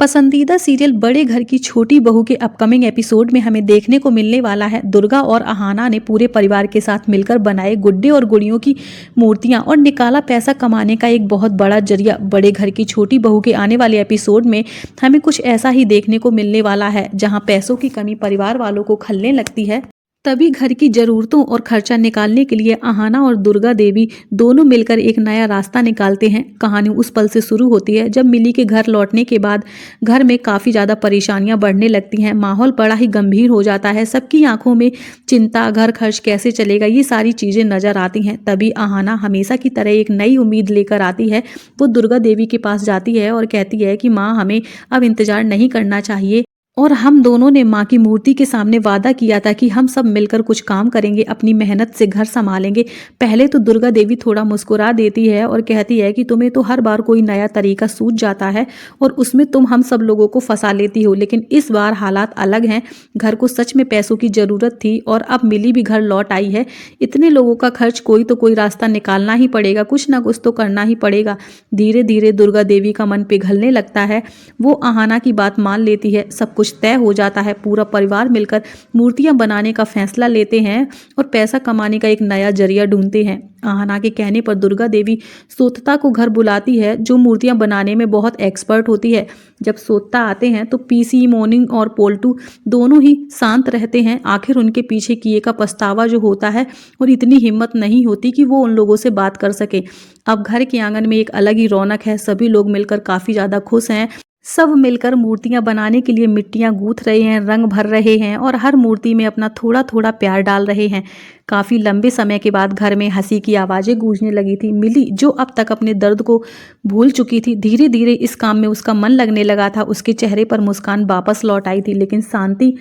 पसंदीदा सीरियल बड़े घर की छोटी बहू के अपकमिंग एपिसोड में हमें देखने को मिलने वाला है। दुर्गा और अहाना ने पूरे परिवार के साथ मिलकर बनाए गुड्डे और गुड़ियों की मूर्तियां और निकाला पैसा कमाने का एक बहुत बड़ा जरिया। बड़े घर की छोटी बहू के आने वाले एपिसोड में हमें कुछ ऐसा ही देखने को मिलने वाला है, जहां पैसों की कमी परिवार वालों को खलने लगती है। तभी घर की जरूरतों और खर्चा निकालने के लिए अहाना और दुर्गा देवी दोनों मिलकर एक नया रास्ता निकालते हैं। कहानी उस पल से शुरू होती है जब मिली के घर लौटने के बाद घर में काफ़ी ज़्यादा परेशानियां बढ़ने लगती हैं। माहौल बड़ा ही गंभीर हो जाता है। सबकी आंखों में चिंता, घर खर्च कैसे चलेगा, ये सारी चीज़ें नजर आती हैं। तभी अहाना हमेशा की तरह एक नई उम्मीद लेकर आती है। वो दुर्गा देवी के पास जाती है और कहती है कि माँ, हमें अब इंतजार नहीं करना चाहिए और हम दोनों ने माँ की मूर्ति के सामने वादा किया था कि हम सब मिलकर कुछ काम करेंगे, अपनी मेहनत से घर संभालेंगे। पहले तो दुर्गा देवी थोड़ा मुस्कुरा देती है और कहती है कि तुम्हें तो हर बार कोई नया तरीका सूझ जाता है और उसमें तुम हम सब लोगों को फंसा लेती हो, लेकिन इस बार हालात अलग हैं। घर को सच में पैसों की ज़रूरत थी और अब मिली भी घर लौट आई है। इतने लोगों का खर्च, कोई तो कोई रास्ता निकालना ही पड़ेगा, कुछ ना कुछ तो करना ही पड़ेगा। धीरे धीरे दुर्गा देवी का मन पिघलने लगता है। वो अहाना की बात मान लेती है। सब कुछ तय हो जाता है। पूरा परिवार मिलकर मूर्तियां बनाने का फैसला लेते हैं और पैसा कमाने का एक नया जरिया ढूंढते हैं। अहाना के कहने पर दुर्गा देवी सोतता को घर बुलाती है, जो मूर्तियां बनाने में बहुत एक्सपर्ट होती है। जब सोतता आते हैं तो पीसी, मोनिंग और पोल्टू दोनों ही शांत रहते हैं। आखिर उनके पीछे किए का पछतावा जो होता है और इतनी हिम्मत नहीं होती कि वो उन लोगों से बात कर सके। अब घर के आंगन में एक अलग ही रौनक है। सभी लोग मिलकर काफी ज्यादा खुश हैं। सब मिलकर मूर्तियां बनाने के लिए मिट्टियां गूंथ रहे हैं, रंग भर रहे हैं और हर मूर्ति में अपना थोड़ा थोड़ा प्यार डाल रहे हैं। काफी लंबे समय के बाद घर में हंसी की आवाजें गूंजने लगी थी। मिली, जो अब तक अपने दर्द को भूल चुकी थी, धीरे धीरे इस काम में उसका मन लगने लगा था। उसके चेहरे पर मुस्कान वापस लौट आई थी। लेकिन शांति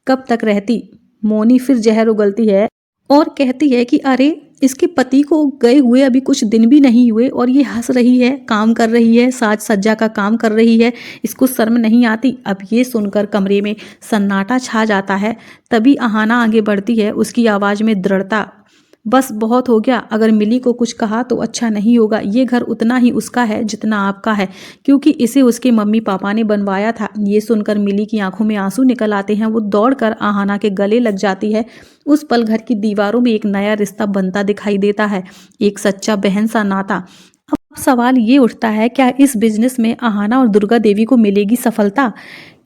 कब तक रहती? मोनी फिर जहर उगलती है और कहती है कि अरे, इसके पति को गए हुए अभी कुछ दिन भी नहीं हुए और ये हंस रही है, काम कर रही है, साज सज्जा का काम कर रही है। इसको शर्म नहीं आती? अब ये सुनकर कमरे में सन्नाटा छा जाता है। तभी अहाना आगे बढ़ती है, उसकी आवाज़ में दृढ़ता। बस बहुत हो गया। अगर मिली को कुछ कहा तो अच्छा नहीं होगा। ये घर उतना ही उसका है जितना आपका है, क्योंकि इसे उसके मम्मी पापा ने बनवाया था। ये सुनकर मिली की आंखों में आंसू निकल आते हैं। वो दौड़कर अहाना के गले लग जाती है। उस पल घर की दीवारों में एक नया रिश्ता बनता दिखाई देता है, एक सच्चा बहन सा नाता। अब सवाल ये उठता है, क्या इस बिजनेस में अहाना और दुर्गा देवी को मिलेगी सफलता?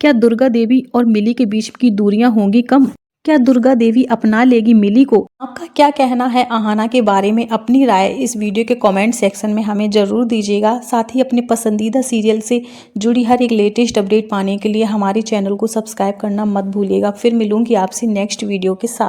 क्या दुर्गा देवी और मिली के बीच की दूरियां होंगी कम? क्या दुर्गा देवी अपना लेगी मिली को? आपका क्या कहना है अहाना के बारे में? अपनी राय इस वीडियो के कमेंट सेक्शन में हमें ज़रूर दीजिएगा। साथ ही अपने पसंदीदा सीरियल से जुड़ी हर एक लेटेस्ट अपडेट पाने के लिए हमारे चैनल को सब्सक्राइब करना मत भूलिएगा। फिर मिलूंगी आपसे नेक्स्ट वीडियो के साथ।